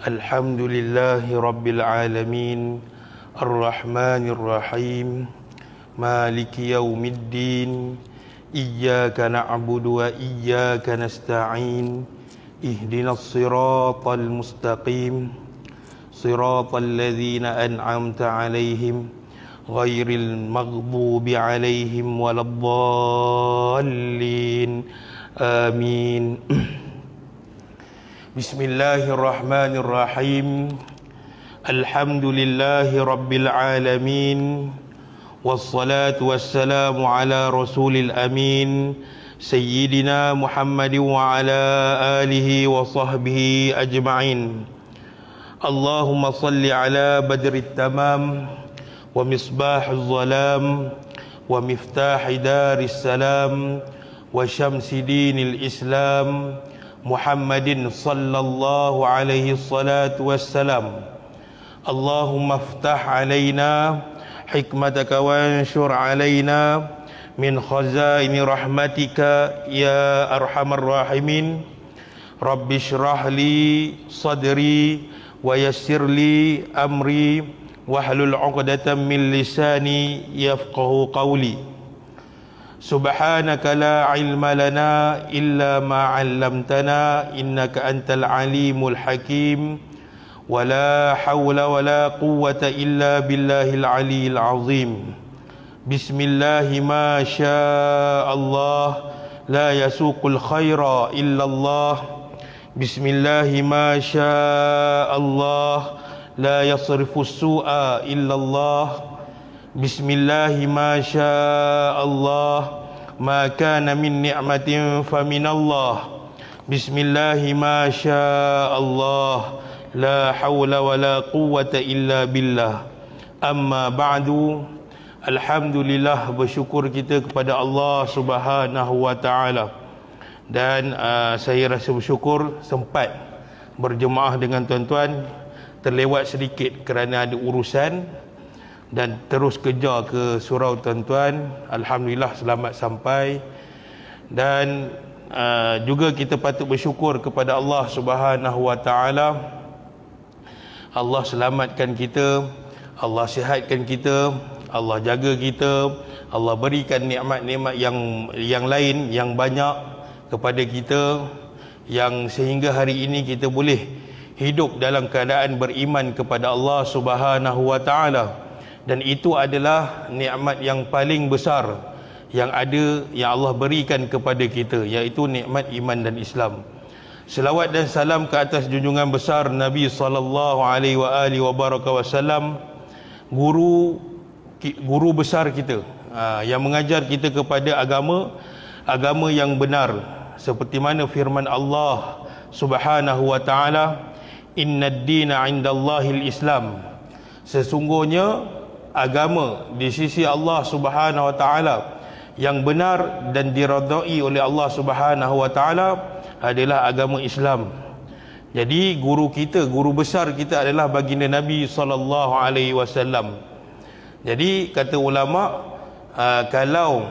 Alhamdulillahi Rabbil Alamin Ar-Rahmanir Rahim Maliki Yawmiddin Iyyaka na'budu wa iyyaka nasta'in Ihdinas siratal mustaqim Siratal ladzina an'amta alaihim Ghairil maghdubi alaihim waladdallin Amin. Bismillahirrahmanirrahim. Alhamdulillahi Rabbil Alamin. Wassalatu wassalamu ala rasulil amin Sayyidina Muhammadin wa ala alihi wa sahbihi ajma'in. Allahumma salli ala badrit tamam wa misbahul zalam wa miftahi daris salam wa syamsi dinil islam Muhammadin sallallahu alaihi salatu wassalam. Allahumma aftah alaina hikmataka wanshur alaina min khazaini rahmatika ya arhamar rahimin. Rabbi shrah li sadri wa yassir li amri wahlul 'uqdatam min lisani yafqahu qawli. Subhanaka la ilma lana illa ma 'allamtana innaka antal alimul hakim wa la hawla wa la quwwata illa billahil aliyyil azim. Bismillahi ma syaa Allah la yasuqul khaira illa Allah. Bismillahi ma syaa Allah la yasrifus su'a illa Allah. Bismillahi ma syaa Allah ma kana min ni'matin fa min Allah. Bismillahi ma syaa Allah la hawla wa la quwwata illa billah. Amma ba'du. Alhamdulillah, bersyukur kita kepada Allah Subhanahu wa taala. Dan saya rasa bersyukur sempat berjemaah dengan tuan-tuan. Terlewat sedikit kerana ada urusan dan terus kejar ke surau tuan-tuan. Alhamdulillah selamat sampai. Dan juga kita patut bersyukur kepada Allah Subhanahu wa taala. Allah selamatkan kita, Allah sihatkan kita, Allah jaga kita, Allah berikan nikmat-nikmat yang lain yang banyak kepada kita, yang sehingga hari ini kita boleh hidup dalam keadaan beriman kepada Allah Subhanahu wa taala. Dan itu adalah nikmat yang paling besar yang ada, yang Allah berikan kepada kita, iaitu nikmat iman dan Islam. Selawat dan salam ke atas junjungan besar Nabi sallallahu alaihi wasallam, guru besar kita, yang mengajar kita kepada agama yang benar, seperti mana firman Allah Subhanahu wa taala, innad dina 'indallahil Islam. Sesungguhnya agama di sisi Allah Subhanahu wa taala yang benar dan diridai oleh Allah Subhanahu wa taala adalah agama Islam. Jadi guru kita, guru besar kita adalah baginda Nabi sallallahu alaihi wasallam. Jadi kata ulama, kalau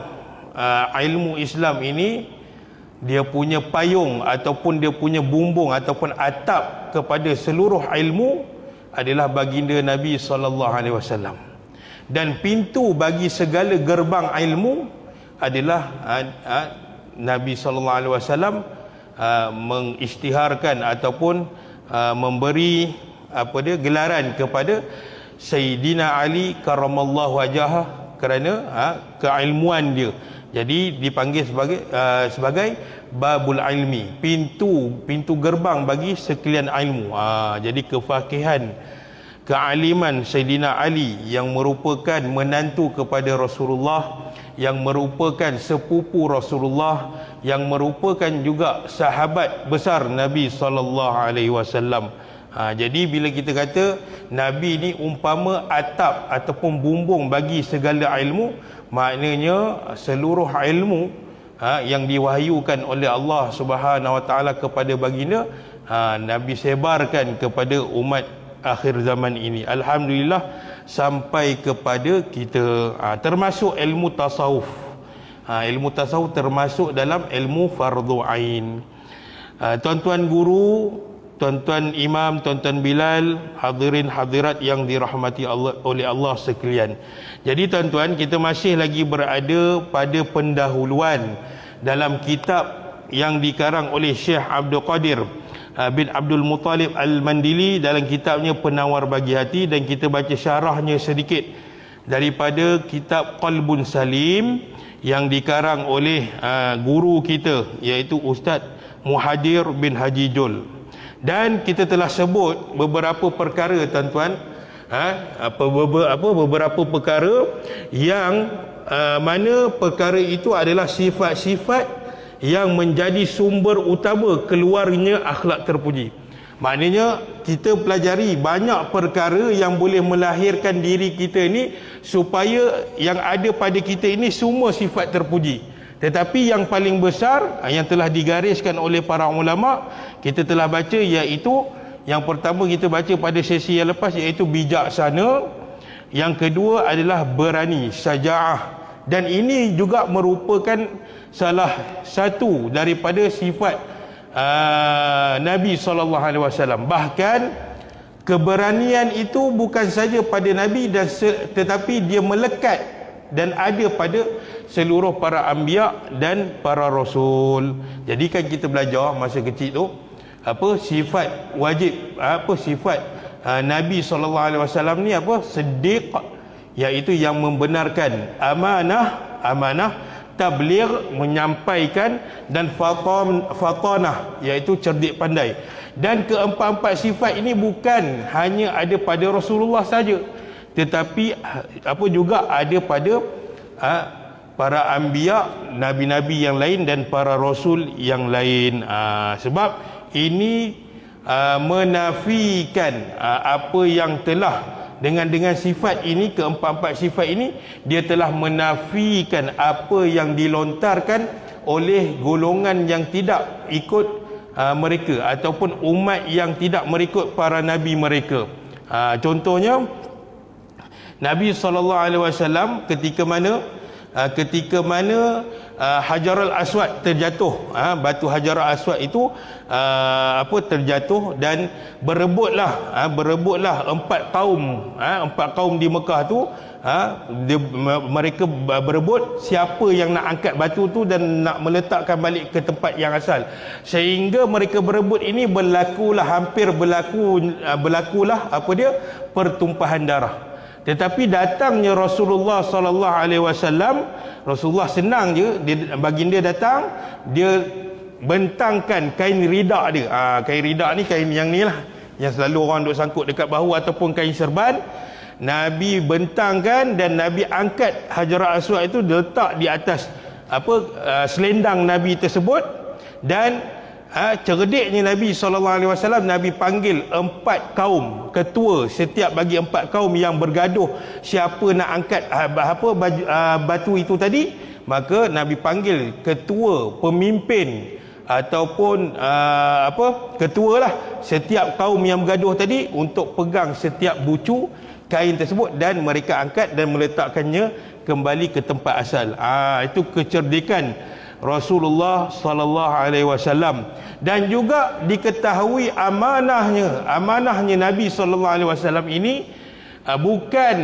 ilmu Islam ini dia punya payung ataupun dia punya bumbung ataupun atap kepada seluruh ilmu adalah baginda Nabi sallallahu alaihi wasallam. Dan pintu bagi segala gerbang ilmu adalah Nabi sallallahu alaihi wasallam mengisytiharkan ataupun memberi gelaran kepada Sayyidina Ali karramallahu wajhah kerana keilmuan dia. Jadi dipanggil sebagai babul ilmi, pintu gerbang bagi sekalian ilmu. Jadi kefakihan, kealiman Sayyidina Ali yang merupakan menantu kepada Rasulullah, yang merupakan sepupu Rasulullah, yang merupakan juga sahabat besar Nabi sallallahu alaihi wasallam. Jadi bila kita kata Nabi ni umpama atap ataupun bumbung bagi segala ilmu, maknanya seluruh ilmu yang diwahyukan oleh Allah Subhanahu wa taala kepada baginda, Nabi sebarkan kepada umat akhir zaman ini. Alhamdulillah sampai kepada kita, termasuk ilmu tasawuf. Ilmu tasawuf termasuk dalam ilmu fardhu ain. Tuan-tuan guru tuan-tuan imam, tuan-tuan Bilal, hadirin hadirat yang dirahmati Allah oleh Allah sekalian. Jadi tuan-tuan, kita masih lagi berada pada pendahuluan dalam kitab yang dikarang oleh Syekh Abdul Qadir bin Abdul Muttalib Al-Mandili dalam kitabnya Penawar Bagi Hati, dan kita baca syarahnya sedikit daripada kitab Qalbun Salim yang dikarang oleh guru kita, iaitu Ustaz Muhadir bin Haji Jul. Dan kita telah sebut beberapa perkara tuan-tuan, beberapa perkara yang mana perkara itu adalah sifat-sifat yang menjadi sumber utama keluarnya akhlak terpuji. Maknanya kita pelajari banyak perkara yang boleh melahirkan diri kita ni, supaya yang ada pada kita ini semua sifat terpuji. Tetapi yang paling besar yang telah digariskan oleh para ulama, kita telah baca, iaitu yang pertama kita baca pada sesi yang lepas, iaitu bijaksana. Yang kedua adalah berani, syaja'ah. Dan ini juga merupakan salah satu daripada sifat Nabi SAW. Bahkan keberanian itu bukan saja pada Nabi, tetapi dia melekat dan ada pada seluruh para anbiya dan para rasul. Jadi kan kita belajar masa kecil tu, sifat wajib, sifat Nabi SAW ni Siddiq, iaitu yang membenarkan, amanah, tabligh, menyampaikan, dan fatanah, iaitu cerdik pandai. Dan keempat-empat sifat ini bukan hanya ada pada Rasulullah saja, tetapi juga ada pada para anbiya, nabi-nabi yang lain, dan para rasul yang lain. Sebab ini menafikan apa yang telah dengan sifat ini, keempat-empat sifat ini, dia telah menafikan apa yang dilontarkan oleh golongan yang tidak ikut mereka, ataupun umat yang tidak mengikut para nabi mereka. Contohnya Nabi SAW ketika mana Hajarul Aswad terjatuh, batu Hajarul Aswad itu terjatuh, dan berebutlah empat kaum di Mekah tu, mereka berebut siapa yang nak angkat batu tu dan nak meletakkan balik ke tempat yang asal. Sehingga mereka berebut ini berlakulah pertumpahan darah. Tetapi datangnya Rasulullah SAW, Rasulullah senang je, baginda datang, dia bentangkan kain rida dia. Kain rida ni kain yang ni lah, yang selalu orang duk sangkut dekat bahu, ataupun kain serban. Nabi bentangkan, dan Nabi angkat Hajarul Aswad itu, letak di atas selendang Nabi tersebut. Dan cerdiknya Nabi SAW, Nabi panggil empat kaum ketua, setiap bagi empat kaum yang bergaduh siapa nak angkat batu itu tadi. Maka Nabi panggil ketua, pemimpin, ataupun ketua lah, setiap kaum yang bergaduh tadi, untuk pegang setiap bucu kain tersebut, dan mereka angkat dan meletakkannya kembali ke tempat asal. Itu kecerdikan Rasulullah SAW. Dan juga diketahui amanahnya Nabi SAW ini bukan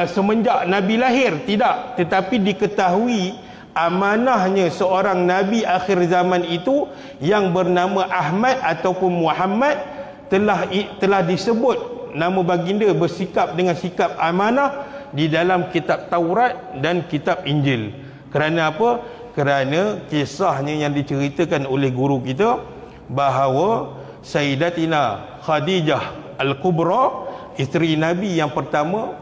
semenjak Nabi lahir, tidak, tetapi diketahui amanahnya seorang Nabi akhir zaman itu yang bernama Ahmad ataupun Muhammad, telah disebut nama baginda bersikap dengan sikap amanah di dalam kitab Taurat dan kitab Injil. Kerana apa? Kerana kisahnya yang diceritakan oleh guru kita, bahawa Sayyidatina Khadijah Al-Kubra, isteri Nabi yang pertama,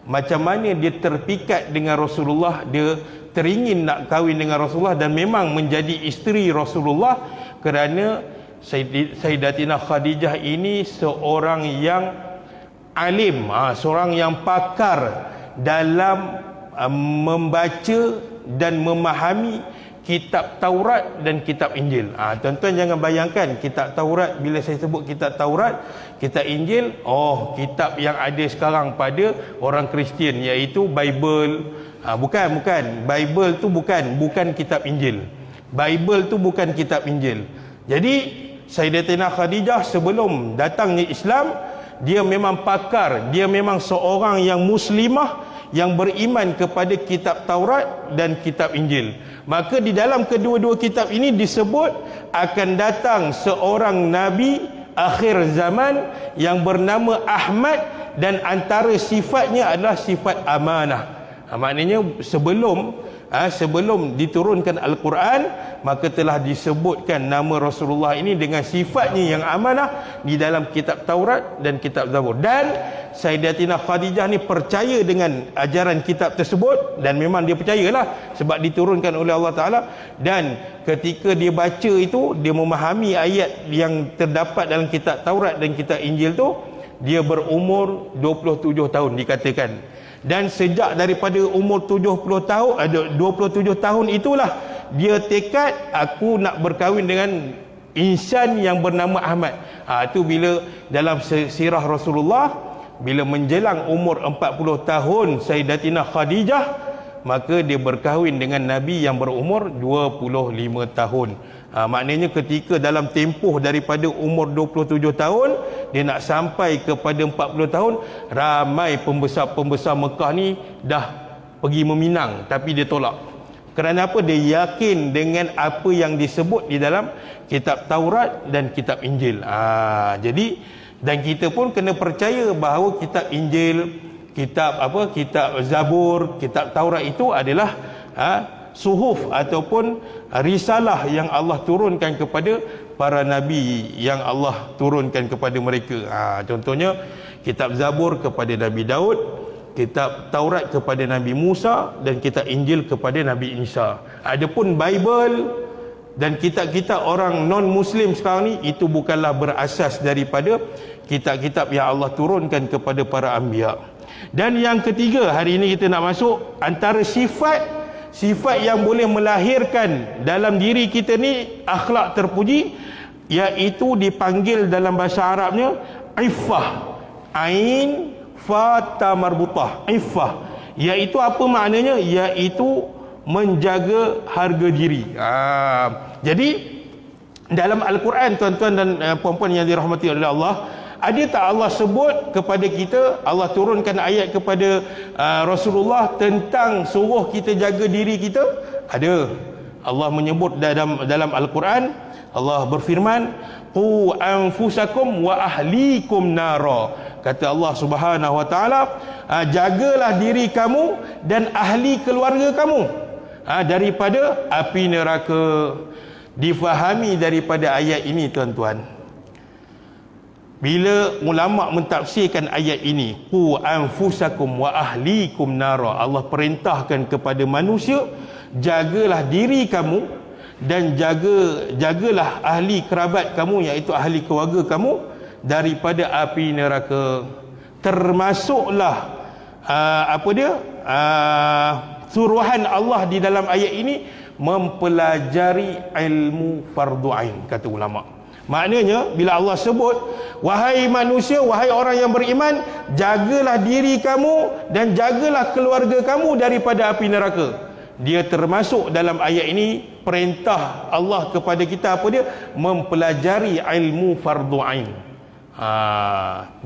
macam mana dia terpikat dengan Rasulullah, dia teringin nak kahwin dengan Rasulullah dan memang menjadi isteri Rasulullah, kerana Sayyidatina Khadijah ini seorang yang alim, seorang yang pakar dalam membaca dan memahami kitab Taurat dan kitab Injil. Tuan-tuan jangan bayangkan kitab Taurat, bila saya sebut kitab Taurat, kitab Injil, kitab yang ada sekarang pada orang Kristian, iaitu Bible. Bukan Bible tu bukan kitab Injil. Bible tu bukan kitab Injil. Jadi Sayyidatina Khadijah sebelum datangnya Islam, dia memang pakar, dia memang seorang yang muslimah yang beriman kepada kitab Taurat dan kitab Injil. Maka di dalam kedua-dua kitab ini disebut akan datang seorang nabi akhir zaman yang bernama Ahmad, dan antara sifatnya adalah sifat amanah. Maknanya sebelum diturunkan Al-Quran, maka telah disebutkan nama Rasulullah ini dengan sifatnya yang amanah di dalam kitab Taurat dan kitab Zabur. Dan Sayyidatina Khadijah ni percaya dengan ajaran kitab tersebut, dan memang dia percayalah sebab diturunkan oleh Allah Ta'ala. Dan ketika dia baca itu, dia memahami ayat yang terdapat dalam kitab Taurat dan kitab Injil tu, dia berumur 27 tahun dikatakan. Dan sejak daripada umur 27 tahun itulah dia tekad, aku nak berkahwin dengan insan yang bernama Ahmad. Itu bila dalam sirah Rasulullah, bila menjelang umur 40 tahun Sayyidatina Khadijah, maka dia berkahwin dengan Nabi yang berumur 25 tahun. Maknanya ketika dalam tempoh daripada umur 27 tahun dia nak sampai kepada 40 tahun, ramai pembesar-pembesar Mekah ni dah pergi meminang, tapi dia tolak. Kerana apa? Dia yakin dengan apa yang disebut di dalam kitab Taurat dan kitab Injil. Jadi dan kita pun kena percaya bahawa kitab Injil, kitab Zabur, kitab Taurat itu adalah suhuf ataupun risalah yang Allah turunkan kepada para nabi yang Allah turunkan kepada mereka. Contohnya kitab Zabur kepada Nabi Daud, kitab Taurat kepada Nabi Musa, dan kitab Injil kepada Nabi Isa. Adapun Bible dan kitab-kitab orang non-Muslim sekarang ni, itu bukanlah berasas daripada kitab-kitab yang Allah turunkan kepada para anbiya. Dan yang ketiga, hari ini kita nak masuk antara sifat yang boleh melahirkan dalam diri kita ni akhlak terpuji, iaitu dipanggil dalam bahasa Arabnya iffah. Ain fa ta marbutah, iffah. Iaitu apa maknanya? Iaitu menjaga harga diri. Jadi dalam Al-Quran, tuan-tuan dan puan-puan yang dirahmati oleh Allah, ada tak Allah sebut kepada kita, Allah turunkan ayat kepada Rasulullah tentang suruh kita jaga diri kita? Ada. Allah menyebut dalam Al-Quran, Allah berfirman, qu anfusakum wa ahlikum nara. Kata Allah Subhanahu wa taala, jagalah diri kamu dan ahli keluarga kamu daripada api neraka. Difahami daripada ayat ini, tuan-tuan, bila ulama mentafsirkan ayat ini, qu anfusakum wa ahlikum nara, Allah perintahkan kepada manusia, jagalah diri kamu dan jagalah ahli kerabat kamu, iaitu ahli keluarga kamu, daripada api neraka. Termasuklah suruhan Allah di dalam ayat ini mempelajari ilmu fardu ain, kata ulama. Maknanya bila Allah sebut, wahai manusia, wahai orang yang beriman, jagalah diri kamu dan jagalah keluarga kamu daripada api neraka, dia termasuk dalam ayat ini perintah Allah kepada kita, apa dia? Mempelajari ilmu fardu ain.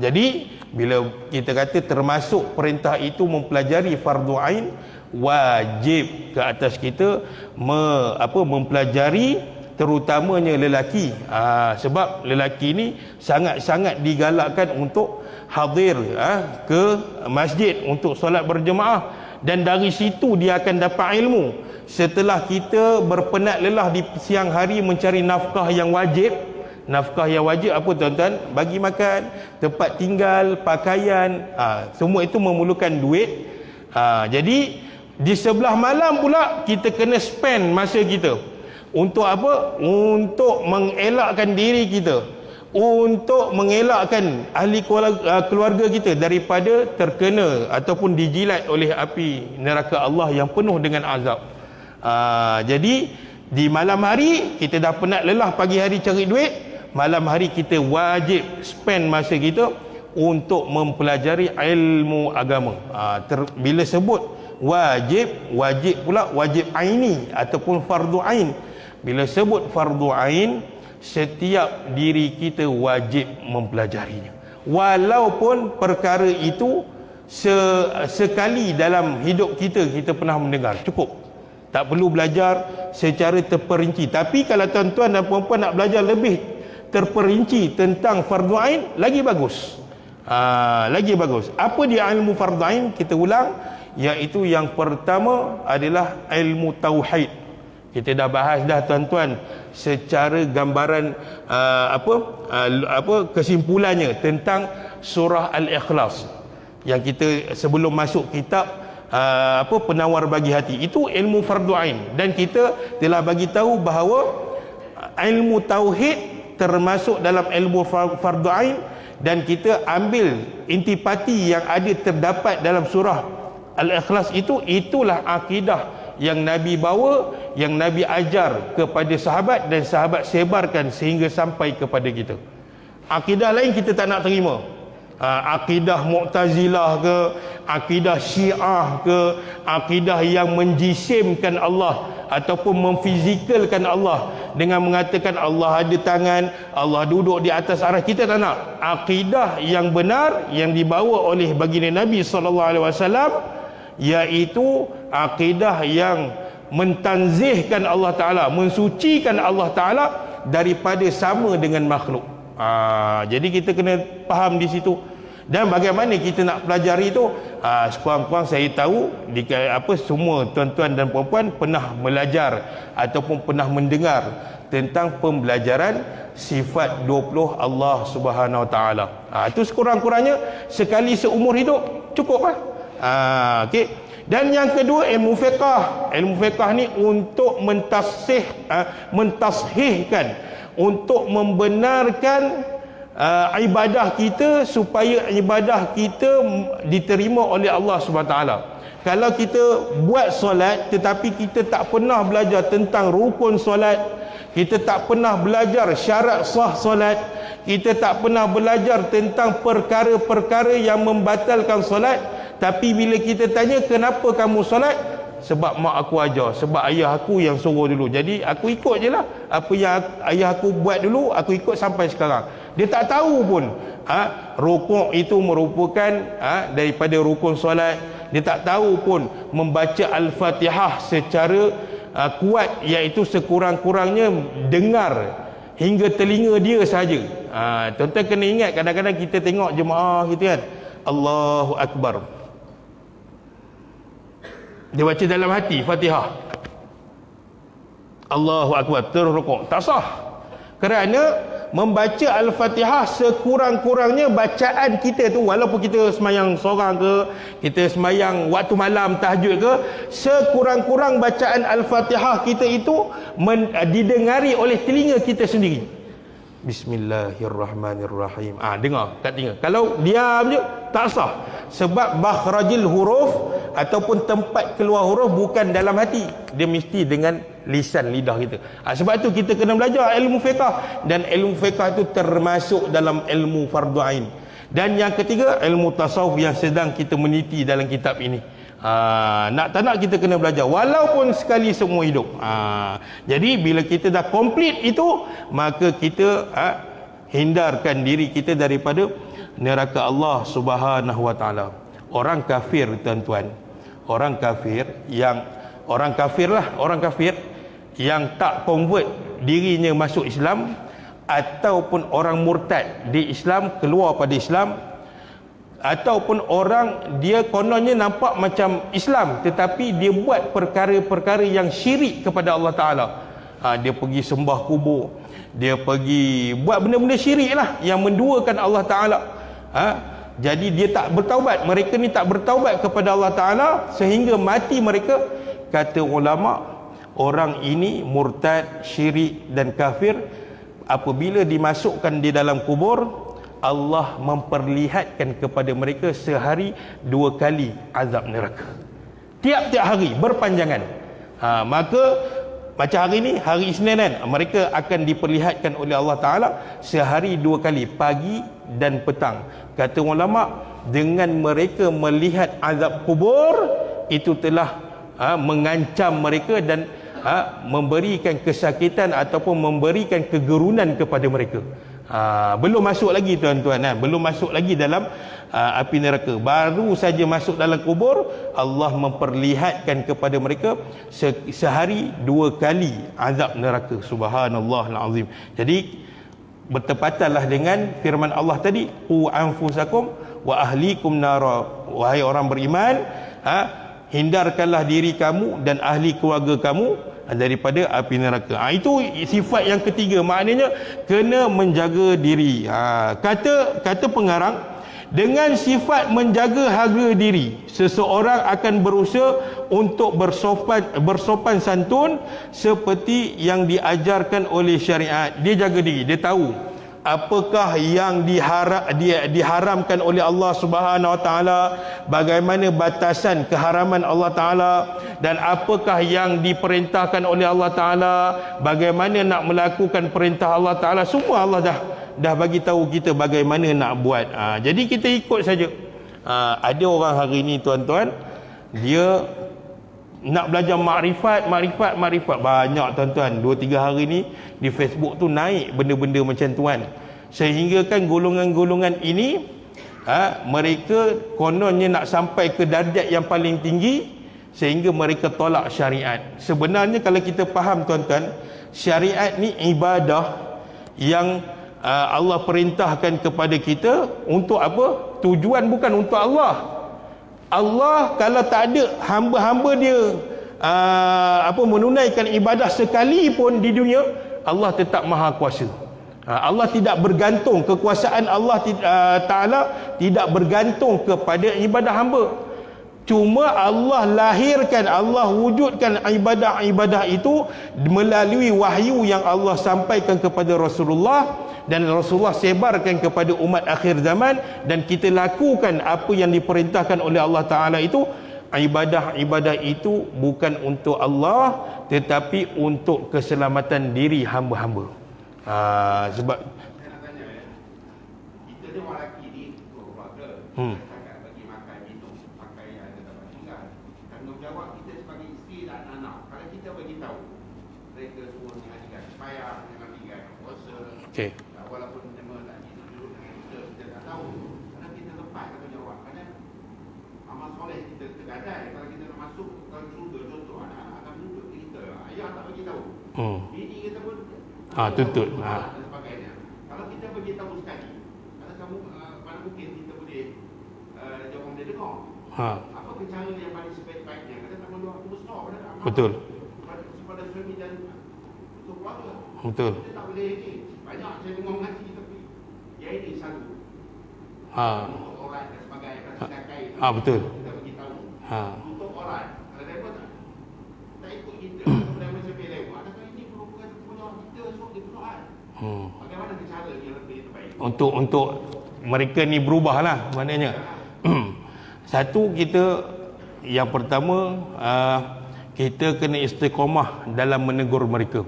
Jadi bila kita kata termasuk perintah itu mempelajari fardu ain, wajib ke atas kita mempelajari, terutamanya lelaki. Sebab lelaki ni sangat-sangat digalakkan untuk hadir ke masjid untuk solat berjemaah, dan dari situ dia akan dapat ilmu. Setelah kita berpenat lelah di siang hari mencari nafkah yang wajib. Nafkah yang wajib apa, tuan-tuan? Bagi makan, tempat tinggal, pakaian, semua itu memerlukan duit. Jadi di sebelah malam pula kita kena spend masa kita untuk apa? Untuk mengelakkan diri kita, untuk mengelakkan ahli keluarga kita daripada terkena ataupun dijilat oleh api neraka Allah yang penuh dengan azab. Jadi di malam hari kita dah penat lelah pagi hari cari duit, malam hari kita wajib spend masa kita untuk mempelajari ilmu agama. Bila sebut wajib pula wajib aini ataupun fardu ain, bila sebut fardu ain, setiap diri kita wajib mempelajarinya. Walaupun perkara itu sekali dalam hidup kita pernah mendengar, cukup. Tak perlu belajar secara terperinci. Tapi kalau tuan-tuan dan puan-puan nak belajar lebih terperinci tentang fardu ain, lagi bagus. Lagi bagus. Apa dia ilmu fardu ain? Kita ulang, iaitu yang pertama adalah ilmu tauhid. Kita dah bahas dah tuan-tuan secara gambaran kesimpulannya tentang surah Al-Ikhlas yang kita sebelum masuk kitab penawar bagi hati. Itu ilmu fardu ain, dan kita telah bagi tahu bahawa ilmu tauhid termasuk dalam ilmu fardu ain, dan kita ambil intipati yang ada terdapat dalam surah Al-Ikhlas itulah akidah yang Nabi bawa, yang Nabi ajar kepada sahabat, dan sahabat sebarkan sehingga sampai kepada kita. Akidah lain kita tak nak terima. Akidah Mu'tazilah ke, akidah Syiah ke, akidah yang menjisimkan Allah ataupun memfizikalkan Allah dengan mengatakan Allah ada tangan, Allah duduk di atas arah, kita tak nak. Akidah yang benar yang dibawa oleh baginda Nabi SAW, iaitu akidah yang mentanzihkan Allah Ta'ala, mensucikan Allah Ta'ala daripada sama dengan makhluk. Jadi kita kena faham di situ. Dan bagaimana kita nak pelajari itu, sekurang-kurang saya tahu semua tuan-tuan dan puan-puan pernah belajar ataupun pernah mendengar tentang pembelajaran sifat 20 Allah Subhanahu Wa Ta'ala. Itu sekurang-kurangnya sekali seumur hidup cukup lah. Okay. Dan yang kedua, ilmu fiqah. Ilmu fiqah ni untuk mentashihkan, untuk membenarkan ibadah kita supaya ibadah kita diterima oleh Allah SWT. Kalau kita buat solat tetapi kita tak pernah belajar tentang rukun solat, kita tak pernah belajar syarat sah solat, kita tak pernah belajar tentang perkara-perkara yang membatalkan solat, tapi bila kita tanya kenapa kamu solat, sebab mak aku ajar, sebab ayah aku yang suruh dulu, jadi aku ikut je lah apa yang ayah aku buat dulu, aku ikut sampai sekarang. Dia tak tahu pun rukuk itu merupakan daripada rukun solat. Dia tak tahu pun membaca Al-Fatihah secara kuat, iaitu sekurang-kurangnya dengar hingga telinga dia saja. Tuan-tuan kena ingat, kadang-kadang kita tengok jemaah gitu kan, Allahu Akbar, dia baca dalam hati Fatihah, Allahu Akbar, terus rukuk. Tak sah. Kerana membaca Al-Fatihah sekurang-kurangnya bacaan kita tu, walaupun kita semayang seorang ke, kita semayang waktu malam tahajud ke, sekurang-kurang bacaan Al-Fatihah kita itu didengari oleh telinga kita sendiri. Bismillahirrahmanirrahim. Dengar kat telinga. Kalau diam je tak sah, sebab makhrajil huruf ataupun tempat keluar huruf bukan dalam hati, dia mesti dengan lisan, lidah kita. Sebab tu kita kena belajar ilmu fiqah, dan ilmu fiqah itu termasuk dalam ilmu fardu ain. Dan yang ketiga, ilmu tasawuf yang sedang kita meniti dalam kitab ini. Nak tak nak kita kena belajar walaupun sekali seumur hidup. Jadi bila kita dah komplit itu, maka kita hindarkan diri kita daripada neraka Allah Subhanahu Wa Ta'ala. Orang kafir tuan-tuan, orang kafir yang tak convert dirinya masuk Islam, ataupun orang murtad di Islam, keluar pada Islam, ataupun orang dia kononnya nampak macam Islam tetapi dia buat perkara-perkara yang syirik kepada Allah Ta'ala. Dia pergi sembah kubur, dia pergi buat benda-benda syirik lah yang menduakan Allah Ta'ala. Jadi dia tak bertaubat, mereka ni tak bertaubat kepada Allah Ta'ala sehingga mati mereka. Kata ulama, orang ini murtad, syirik dan kafir. Apabila dimasukkan di dalam kubur, Allah memperlihatkan kepada mereka sehari 2 kali azab neraka, tiap-tiap hari berpanjangan. Maka macam hari ni, hari Isnin kan, mereka akan diperlihatkan oleh Allah Ta'ala sehari 2 kali, pagi dan petang. Kata ulama, dengan mereka melihat azab kubur itu telah mengancam mereka dan memberikan kesakitan ataupun memberikan kegerunan kepada mereka. Belum masuk lagi tuan-tuan, belum masuk lagi dalam api neraka. Baru saja masuk dalam kubur, Allah memperlihatkan kepada mereka sehari 2 kali azab neraka. Subhanallahal azim. Jadi bertepatanlah dengan firman Allah tadi, qu anfusakum wa ahlikum nara. Wahai orang beriman, hindarkanlah diri kamu dan ahli keluarga kamu daripada api neraka. Itu sifat yang ketiga, maknanya kena menjaga diri. Kata pengarang, dengan sifat menjaga harga diri, seseorang akan berusaha untuk bersopan santun seperti yang diajarkan oleh syariat. Dia jaga diri, dia tahu apakah yang diharamkan oleh Allah Subhanahu Wa Taala, bagaimana batasan keharaman Allah Taala, dan apakah yang diperintahkan oleh Allah Taala, bagaimana nak melakukan perintah Allah Taala. Semua Allah dah bagi tahu kita bagaimana nak buat. Jadi kita ikut saja. Ada orang hari ni tuan-tuan, dia nak belajar makrifat banyak tuan-tuan. 2-3 hari ni di Facebook tu naik benda-benda macam tuan, sehingga kan golongan-golongan ini mereka kononnya nak sampai ke darjat yang paling tinggi, sehingga mereka tolak syariat. Sebenarnya kalau kita faham tuan-tuan, syariat ni ibadah yang Allah perintahkan kepada kita untuk apa? Tujuan bukan untuk Allah. Allah kalau tak ada hamba-hamba dia menunaikan ibadah sekalipun di dunia, Allah tetap maha kuasa. Allah tidak bergantung, kekuasaan Allah Ta'ala tidak bergantung kepada ibadah hamba. Cuma Allah lahirkan, Allah wujudkan ibadah-ibadah itu melalui wahyu yang Allah sampaikan kepada Rasulullah, dan Rasulullah sebarkan kepada umat akhir zaman, dan kita lakukan apa yang diperintahkan oleh Allah Ta'ala itu. Ibadah-ibadah itu bukan untuk Allah, tetapi untuk keselamatan diri hamba-hamba. Sebab saya nak tanya, kita ni orang lelaki ni keluarga, cakap bagi makan, minum, pakaian, tempat tinggal. Tanggungjawab kita sebagai isteri dan anak, kalau kita bagi tahu mereka semua mengajikan supaya jangan tinggal puasa, walaupun nama tak duduk kita tak tahu, kerana kita lepas tanggungjawab. Kerana amal soleh kita tergadai. Kalau kita nak masuk dalam surga, contoh anak-anak akan menuntut kita, ayah tak bagi tahu, bini kita pun tuntut dan sebagainya. Kalau kita bagi tahu sekali, kalau kamu mana mungkin kita boleh jawab dia dengar. Apa cara yang paling sebaik-baiknya? Kata tanggungjawab aku besar pada amal. Betul. Kepada suami dan untuk keluarga. Betul. Kita tak boleh ni. Banyak saya dengar mengaji, tapi ya ini selalu untuk orang dan sebagainya, dan betul. kita bagi tahu untuk orang. Kalau mereka tak ikut kita, kemudian macam lewat, adakah ini merupakan tanggungjawab kita, so dia penuhan. Bagaimana cara yang lebih terbaik untuk mereka ni berubah lah, maknanya. Satu, kita yang pertama, kita kena istiqamah dalam menegur mereka.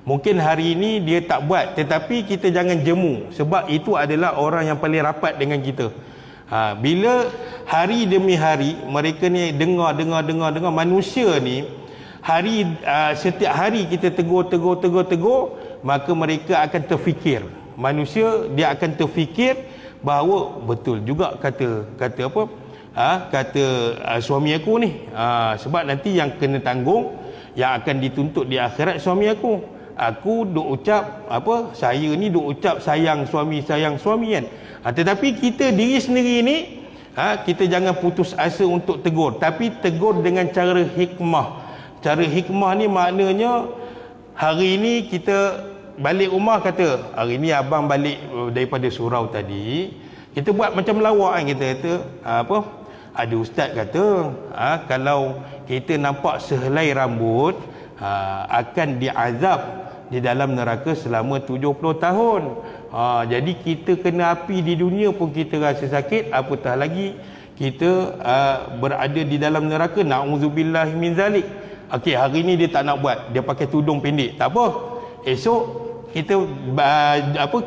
Mungkin hari ini dia tak buat, tetapi kita jangan jemu, sebab itu adalah orang yang paling rapat dengan kita. Bila hari demi hari mereka ni dengar manusia ni, setiap hari kita tegur, maka mereka akan terfikir. Manusia dia akan terfikir bahawa betul juga kata suami aku ni, sebab nanti yang kena tanggung, yang akan dituntut di akhirat suami aku. Aku duk ucap saya ni duk ucap sayang suami kan. Tetapi kita diri sendiri ni, kita jangan putus asa untuk tegur, tapi tegur dengan cara hikmah. Cara hikmah ni maknanya, hari ni kita balik rumah, kata hari ni abang balik daripada surau tadi, kita buat macam lawak kan. Kita kata ada ustaz kata kalau kita nampak sehelai rambut akan diazab di dalam neraka selama 70 tahun. Jadi kita kena api di dunia pun kita rasa sakit, apatah lagi kita berada di dalam neraka. Na'udzubillah min zalik. Okey, hari ni dia tak nak buat, dia pakai tudung pendek, tak apa. Esok kita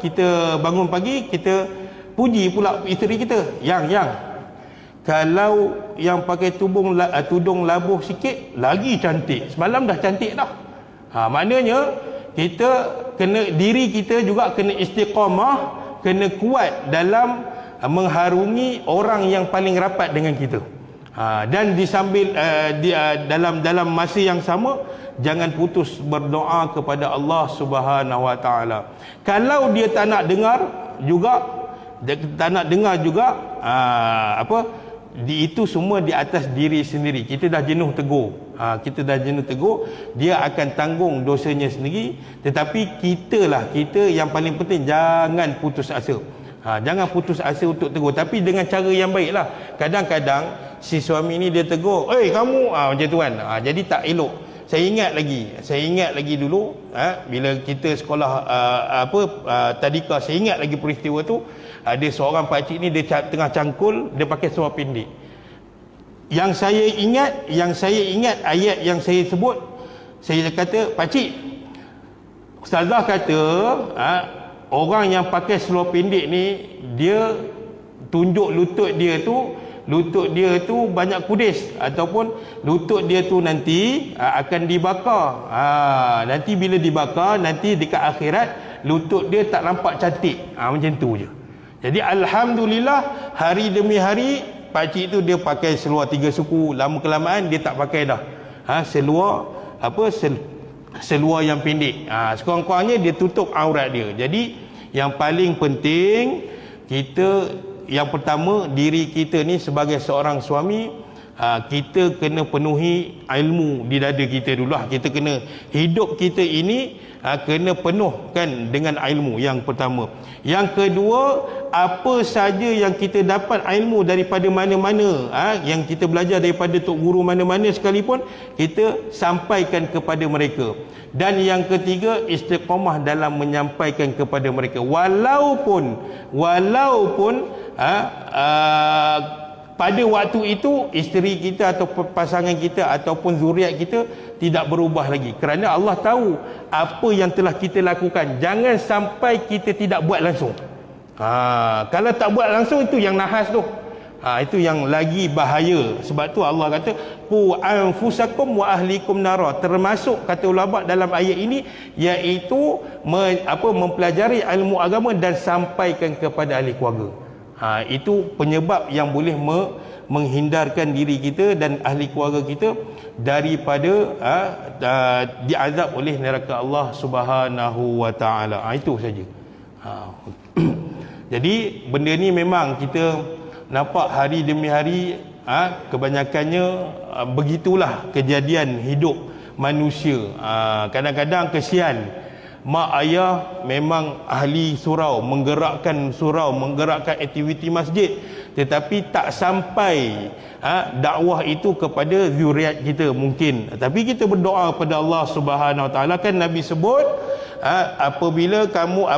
kita bangun pagi, kita puji pula isteri kita, yang kalau yang pakai tudung labuh sikit lagi cantik. Semalam dah cantik dah. Maknanya kita kena, diri kita juga kena istiqamah, kena kuat dalam mengharungi orang yang paling rapat dengan kita. Dan disambil dalam masa yang sama, jangan putus berdoa kepada Allah Subhanahu Wa Taala. Kalau dia tak nak dengar juga, itu semua di atas diri sendiri. Kita dah jenuh tegur. Dia akan tanggung dosanya sendiri. Tetapi kita yang paling penting, jangan putus asa. Jangan putus asa untuk tegur, tapi dengan cara yang baik lah. Kadang-kadang si suami ni dia tegur, kamu macam tu kan. Jadi tak elok. Saya ingat lagi dulu, bila kita sekolah tadika, saya ingat lagi peristiwa tu. Ada seorang pakcik ni, dia tengah cangkul, dia pakai seluar pendek. Yang saya ingat ayat yang saya sebut, saya kata, pakcik, ustazah kata orang yang pakai seluar pendek ni, dia tunjuk lutut dia tu banyak kudis, ataupun lutut dia tu nanti akan dibakar. Nanti bila dibakar, nanti dekat akhirat lutut dia tak nampak cantik. Macam tu je. Jadi alhamdulillah, hari demi hari pakcik tu dia pakai seluar 3 suku. Lama kelamaan dia tak pakai dah seluar yang pendek. Sekurang-kurangnya dia tutup aurat dia. Jadi yang paling penting, yang pertama, diri kita ni sebagai seorang suami, kita kena penuhi ilmu di dada kita dulu lah. Kita kena, hidup kita ini kena penuhkan dengan ilmu, yang pertama. Yang kedua, apa saja yang kita dapat ilmu daripada mana-mana, yang kita belajar daripada tok guru mana-mana sekalipun, kita sampaikan kepada mereka. Dan yang ketiga, istiqamah dalam menyampaikan kepada mereka, walaupun pada waktu itu isteri kita atau pasangan kita ataupun zuriat kita tidak berubah lagi, kerana Allah tahu apa yang telah kita lakukan. Jangan sampai kita tidak buat langsung. Kalau tak buat langsung, itu yang nahas tu. Itu yang lagi bahaya. Sebab tu Allah kata, qu anfusakum wa ahlikum nara. Termasuk kata ulama dalam ayat ini, iaitu mempelajari ilmu agama dan sampaikan kepada ahli keluarga. Itu penyebab yang boleh menghindarkan diri kita dan ahli keluarga kita daripada diazab oleh neraka Allah Subhanahu Wa Taala. Itu saja. Jadi benda ni memang kita nampak hari demi hari, kebanyakannya begitulah kejadian hidup manusia. Kadang-kadang kesian, mak ayah memang ahli surau, menggerakkan aktiviti masjid, tetapi tak sampai dakwah itu kepada zuriat kita mungkin. Tapi kita berdoa kepada Allah Subhanahu Wa Taala. Kan Nabi sebut, apabila kamu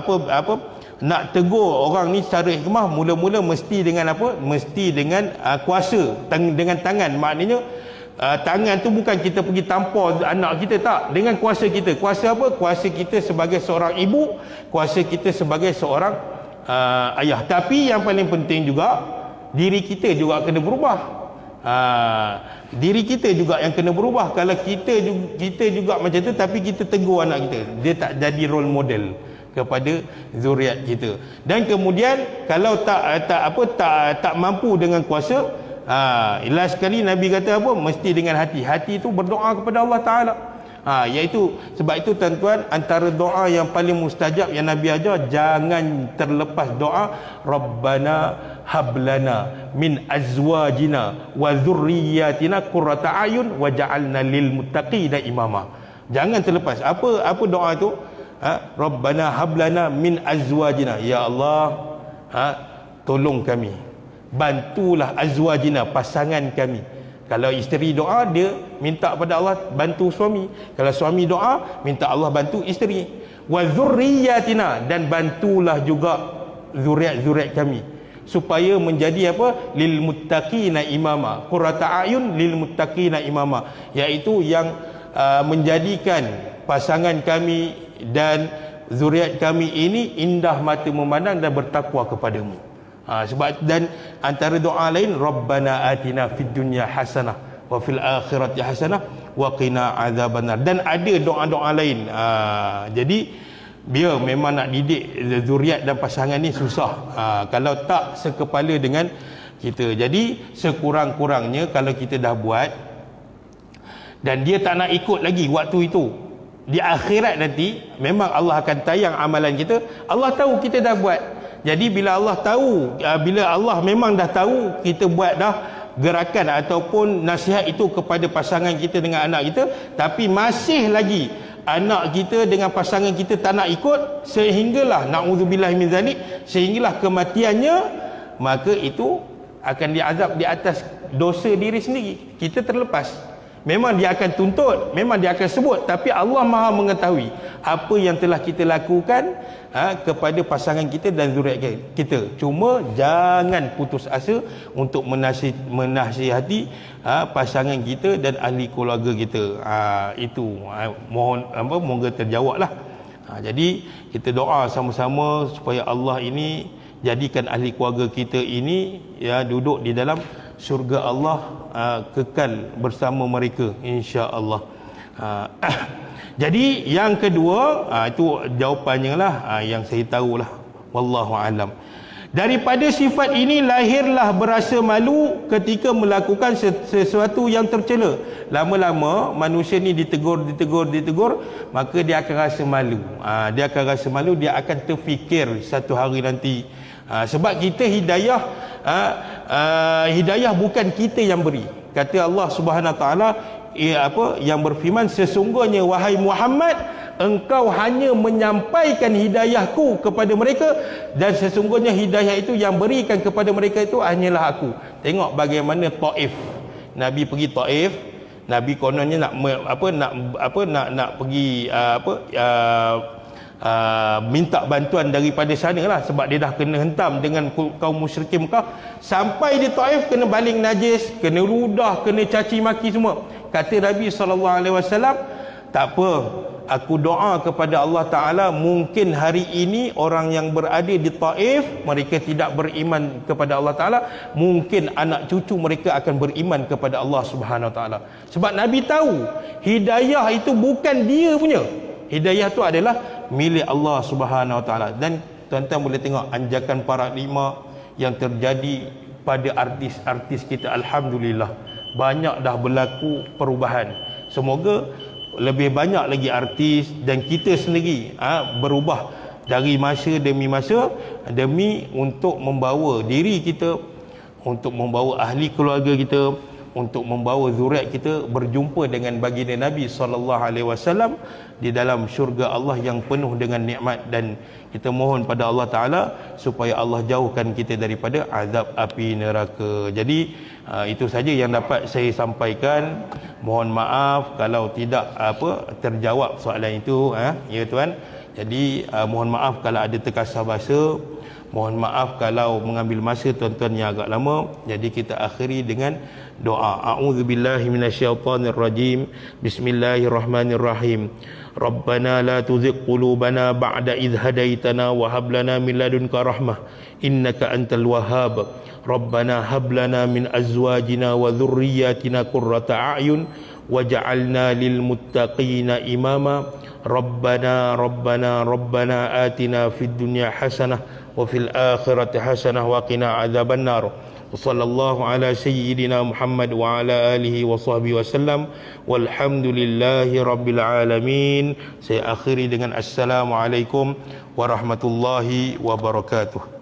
nak tegur orang ni secara hikmah, mula-mula mesti dengan mesti dengan kuasa, dengan tangan. Maknanya tangan tu bukan kita pergi tampar anak kita, tak. Dengan kuasa kita. Kuasa apa? Kuasa kita sebagai seorang ibu, kuasa kita sebagai seorang ayah. Tapi yang paling penting juga, diri kita juga kena berubah. Diri kita juga yang kena berubah. Kalau kita juga macam tu, tapi kita tegur anak kita, dia tak jadi role model kepada zuriat kita. Dan kemudian kalau tak mampu dengan kuasa, last sekali Nabi kata apa? Mesti dengan hati. Hati itu berdoa kepada Allah Taala. Iaitu sebab itu tuan-tuan, antara doa yang paling mustajab yang Nabi ajar, jangan terlepas doa Rabbana hablana min azwajina wa dzurriyyatina qurrata ayun waj'alna lil muttaqina imama. Jangan terlepas. Apa doa itu? Rabbana hablana min azwajina. Ya Allah, tolong kami, bantulah azwajina, pasangan kami. Kalau isteri doa, dia minta pada Allah bantu suami. Kalau suami doa, minta Allah bantu isteri. Wa dzurriyyatina, dan bantulah juga zuriat-zuriat kami, supaya menjadi apa? Lil muttaqina imama. Qurrata ayun lil muttaqina imama, iaitu yang menjadikan pasangan kami dan zuriat kami ini indah mata memandang dan bertakwa kepadamu. Sebab, dan antara doa lain, Rabbana atina fid dunya hasanah wa fil akhirati hasanah wa qina adzabannar. Dan ada doa-doa lain. Jadi dia memang nak didik zuriat dan pasangan ni susah kalau tak sekepala dengan kita. Jadi sekurang-kurangnya kalau kita dah buat dan dia tak nak ikut lagi waktu itu, di akhirat nanti memang Allah akan tayang amalan kita. Allah tahu kita dah buat. Jadi bila Allah tahu, bila Allah memang dah tahu kita buat dah gerakan ataupun nasihat itu kepada pasangan kita dengan anak kita, tapi masih lagi anak kita dengan pasangan kita tak nak ikut, sehinggalah na'udzubillah min zalik, sehinggalah kematiannya, maka itu akan diazab di atas dosa diri sendiri. Kita terlepas. Memang dia akan tuntut, memang dia akan sebut, tapi Allah Maha mengetahui apa yang telah kita lakukan kepada pasangan kita dan zuriat kita. Cuma jangan putus asa untuk menasihati pasangan kita dan ahli keluarga kita. Itu mohon moga terjawablah. Jadi kita doa sama-sama supaya Allah ini jadikan ahli keluarga kita ini duduk di dalam syurga Allah, kekal bersama mereka insya-Allah. Jadi yang kedua, itu jawapannya lah, yang saya tahulah, wallahu alam. Daripada sifat ini lahirlah berasa malu ketika melakukan sesuatu yang tercela. Lama-lama manusia ni ditegur, maka dia akan rasa malu. Dia akan rasa malu, dia akan terfikir satu hari nanti. Sebab kita hidayah, hidayah bukan kita yang beri. Kata Allah Subhanahu Wa Taala yang berfirman, sesungguhnya wahai Muhammad, engkau hanya menyampaikan hidayahku kepada mereka, dan sesungguhnya hidayah itu yang berikan kepada mereka itu hanyalah aku. Tengok bagaimana Taif. Nabi pergi Taif, Nabi kononnya nak pergi minta bantuan daripada sana lah, sebab dia dah kena hentam dengan kaum musyrikin Mekah. Sampai di Taif kena baling najis, kena ludah, kena caci maki semua. Kata Nabi SAW, tak apa, aku doa kepada Allah Ta'ala, mungkin hari ini orang yang berada di Taif mereka tidak beriman kepada Allah Ta'ala, mungkin anak cucu mereka akan beriman kepada Allah Subhanahu Wa Ta'ala. Sebab Nabi tahu hidayah itu bukan dia punya, hidayah itu adalah milik Allah Subhanahu Wa Ta'ala. Dan tuan-tuan boleh tengok anjakan paradigma yang terjadi pada artis-artis kita. Alhamdulillah, banyak dah berlaku perubahan. Semoga lebih banyak lagi artis dan kita sendiri berubah dari masa demi masa, demi untuk membawa diri kita, untuk membawa ahli keluarga kita, untuk membawa zuriat kita berjumpa dengan baginda Nabi SAW di dalam syurga Allah yang penuh dengan nikmat. Dan kita mohon pada Allah Ta'ala supaya Allah jauhkan kita daripada azab api neraka. Jadi itu saja yang dapat saya sampaikan. Mohon maaf kalau tidak terjawab soalan itu, ya tuan. Jadi mohon maaf kalau ada terkasar bahasa, mohon maaf kalau mengambil masa tuan-tuan yang agak lama. Jadi kita akhiri dengan doa. A'udzubillahi minasyaitonirrajim. Bismillahirrahmanirrahim. Rabbana la tuzigh qulubana ba'da idh hadaitana wa hab lana min ladunka rahmah innaka antal wahhab. Rabbana hab lana min azwajina wa dhurriyyatina qurrata a'yun waj'alna lil muttaqina imama. Rabbana atina fid dunya hasanah wa fil akhirati hasanah wa qina adzabannar. Wassallallahu ala sayyidina Muhammad wa ala alihi wa sahbihi wasallam, walhamdulillahi rabbil alamin. Saya akhiri dengan assalamualaikum warahmatullahi wabarakatuh.